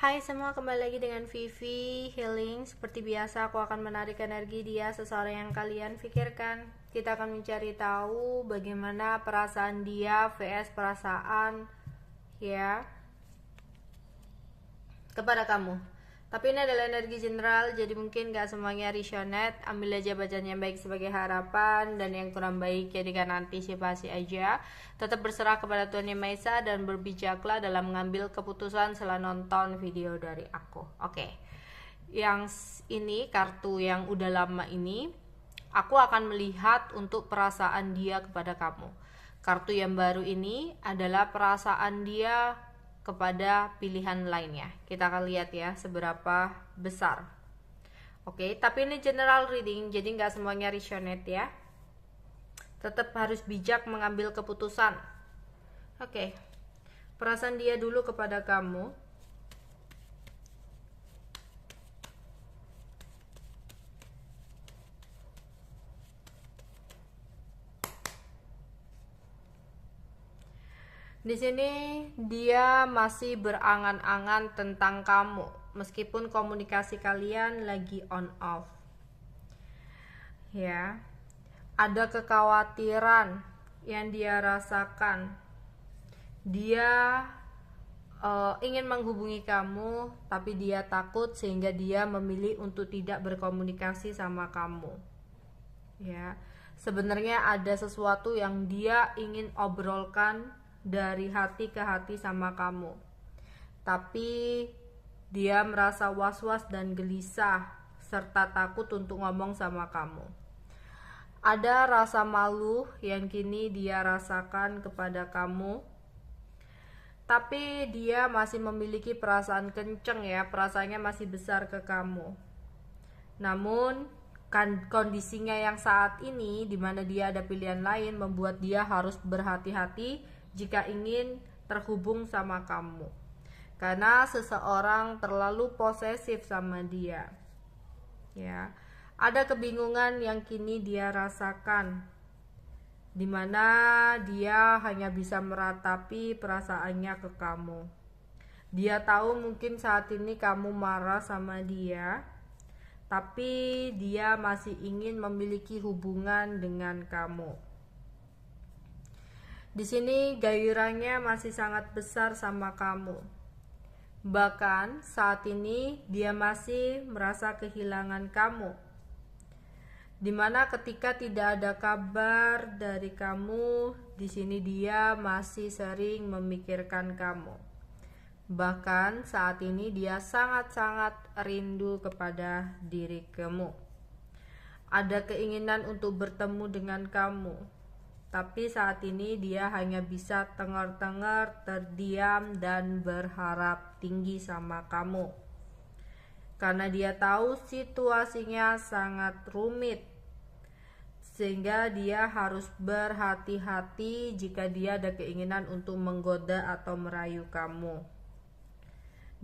Hai semua, kembali lagi dengan Vivi Healing. Seperti biasa, aku akan menarik energi dia, seseorang yang kalian pikirkan. Kita akan mencari tahu bagaimana perasaan dia vs perasaan ya kepada kamu. Tapi ini adalah energi general, jadi mungkin gak semuanya resonate. Ambil aja bacaan yang baik sebagai harapan, dan yang kurang baik jadikan antisipasi aja. Tetap berserah kepada Tuhan Yang Maha Esa dan berbijaklah dalam mengambil keputusan setelah nonton video dari aku. Oke. Yang ini kartu yang udah lama ini, aku akan melihat untuk perasaan dia kepada kamu. Kartu yang baru ini adalah perasaan dia kepada pilihan lainnya. Kita akan lihat ya seberapa besar. Oke, tapi ini general reading, jadi nggak semuanya resonate ya. Tetap harus bijak mengambil keputusan. Oke, perasaan dia dulu kepada kamu. Di sini dia masih berangan-angan tentang kamu, meskipun komunikasi kalian lagi on off. Ya. Ada kekhawatiran yang dia rasakan. Dia ingin menghubungi kamu, tapi dia takut sehingga dia memilih untuk tidak berkomunikasi sama kamu. Ya. Sebenarnya ada sesuatu yang dia ingin obrolkan dari hati ke hati sama kamu, tapi dia merasa was-was dan gelisah serta takut untuk ngomong sama kamu. Ada rasa malu yang kini dia rasakan kepada kamu, tapi dia masih memiliki perasaan kenceng ya, perasaannya masih besar ke kamu. Namun kondisinya yang saat ini, dimana dia ada pilihan lain, membuat dia harus berhati-hati jika ingin terhubung sama kamu, karena seseorang terlalu posesif sama dia. Ya, ada kebingungan yang kini dia rasakan, dimana dia hanya bisa meratapi perasaannya ke kamu. Dia tahu mungkin saat ini kamu marah sama dia, tapi dia masih ingin memiliki hubungan dengan kamu. Di sini gairahnya masih sangat besar sama kamu. Bahkan saat ini dia masih merasa kehilangan kamu. Dimana ketika tidak ada kabar dari kamu, di sini dia masih sering memikirkan kamu. Bahkan saat ini dia sangat-sangat rindu kepada diri kamu. Ada keinginan untuk bertemu dengan kamu, tapi saat ini dia hanya bisa tengger-tengger, terdiam, dan berharap tinggi sama kamu. Karena dia tahu situasinya sangat rumit, sehingga dia harus berhati-hati jika dia ada keinginan untuk menggoda atau merayu kamu.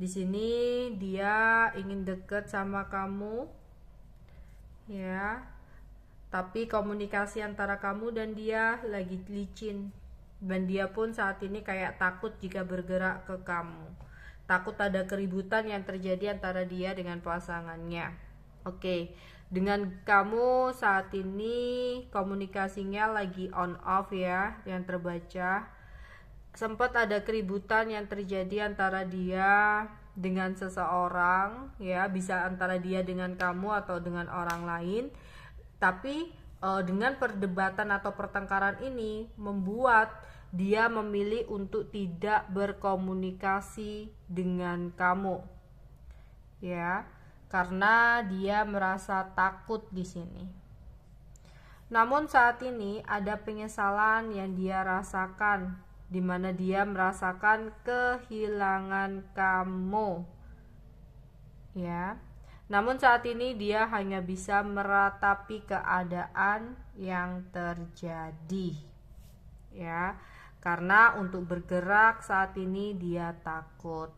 Di sini dia ingin dekat sama kamu, ya. Tapi komunikasi antara kamu dan dia lagi licin, dan dia pun saat ini kayak takut jika bergerak ke kamu. Takut ada keributan yang terjadi antara dia dengan pasangannya. Oke, dengan kamu saat ini komunikasinya lagi on off ya, yang terbaca. Sempat ada keributan yang terjadi antara dia dengan seseorang ya, bisa antara dia dengan kamu atau dengan orang lain. Tapi dengan perdebatan atau pertengkaran ini membuat dia memilih untuk tidak berkomunikasi dengan kamu, ya, karena dia merasa takut di sini. Namun saat ini ada penyesalan yang dia rasakan, di mana dia merasakan kehilangan kamu, ya. Namun saat ini dia hanya bisa meratapi keadaan yang terjadi, ya, karena untuk bergerak saat ini dia takut.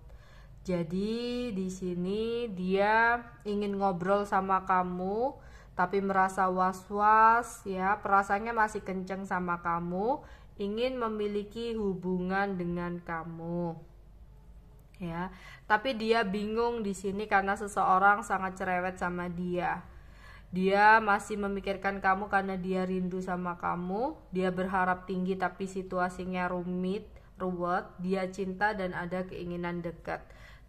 Jadi di sini dia ingin ngobrol sama kamu, tapi merasa was-was, ya, perasaannya masih kenceng sama kamu, ingin memiliki hubungan dengan kamu. ya. Tapi dia bingung di sini karena seseorang sangat cerewet sama dia. Dia masih memikirkan kamu karena dia rindu sama kamu. Dia berharap tinggi tapi situasinya ruwet. Dia cinta dan ada keinginan dekat.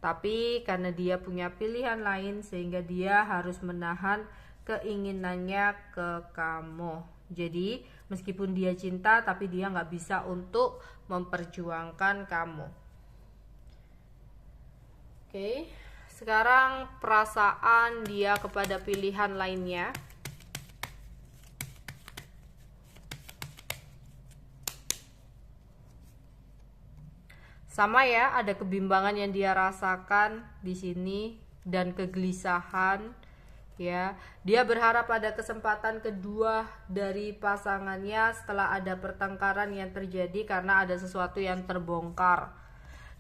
Tapi karena dia punya pilihan lain sehingga dia harus menahan keinginannya ke kamu. Jadi meskipun dia cinta tapi dia nggak bisa untuk memperjuangkan kamu. Oke, sekarang perasaan dia kepada pilihan lainnya. Sama ya, ada kebimbangan yang dia rasakan di sini dan kegelisahan. Ya, dia berharap ada kesempatan kedua dari pasangannya setelah ada pertengkaran yang terjadi karena ada sesuatu yang terbongkar.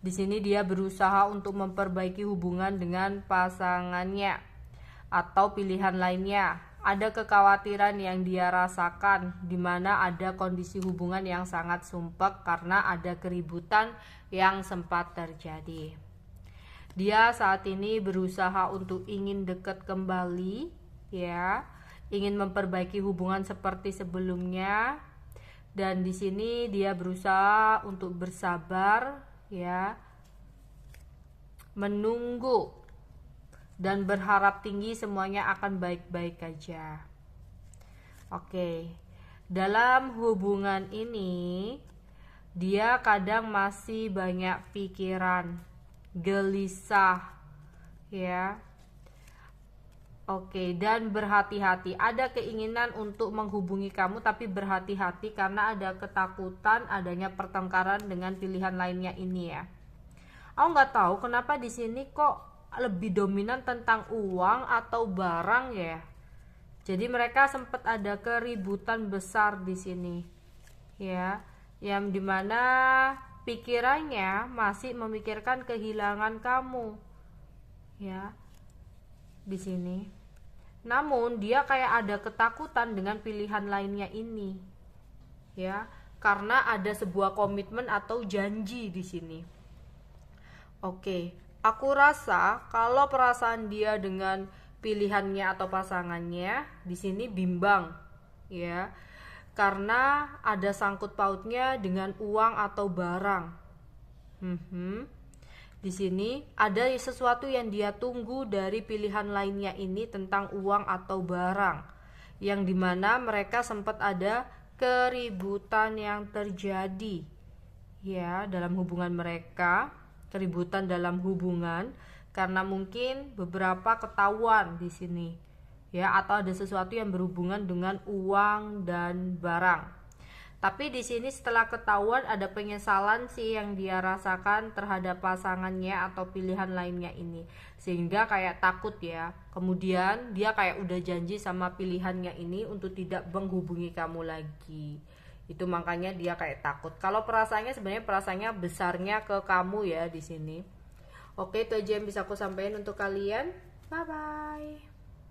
Di sini dia berusaha untuk memperbaiki hubungan dengan pasangannya atau pilihan lainnya. Ada kekhawatiran yang dia rasakan di mana ada kondisi hubungan yang sangat sumpek karena ada keributan yang sempat terjadi. Dia saat ini berusaha untuk ingin dekat kembali, ya, ingin memperbaiki hubungan seperti sebelumnya. Dan di sini dia berusaha untuk bersabar, ya, menunggu dan berharap tinggi semuanya akan baik-baik aja. Oke, dalam hubungan ini dia kadang masih banyak pikiran, gelisah, ya. Oke, dan berhati-hati. Ada keinginan untuk menghubungi kamu tapi berhati-hati karena ada ketakutan adanya pertengkaran dengan pilihan lainnya ini ya. Aku nggak tahu kenapa di sini kok lebih dominan tentang uang atau barang ya. Jadi mereka sempat ada keributan besar di sini, ya, yang dimana pikirannya masih memikirkan kehilangan kamu, ya, di sini. Namun dia kayak ada ketakutan dengan pilihan lainnya ini, ya, karena ada sebuah komitmen atau janji di sini. Oke, aku rasa kalau perasaan dia dengan pilihannya atau pasangannya di sini bimbang, ya, karena ada sangkut pautnya dengan uang atau barang. Di sini ada sesuatu yang dia tunggu dari pilihan lainnya ini tentang uang atau barang, yang dimana mereka sempat ada keributan yang terjadi, ya, dalam hubungan mereka. Keributan dalam hubungan karena mungkin beberapa ketahuan di sini, ya, atau ada sesuatu yang berhubungan dengan uang dan barang. Tapi di sini setelah ketahuan ada penyesalan sih yang dia rasakan terhadap pasangannya atau pilihan lainnya ini, sehingga kayak takut ya. Kemudian dia kayak udah janji sama pilihannya ini untuk tidak menghubungi kamu lagi. Itu makanya dia kayak takut. Kalau perasaannya sebenarnya perasaannya besarnya ke kamu ya di sini. Oke, itu aja yang bisa aku sampaikan untuk kalian. Bye bye.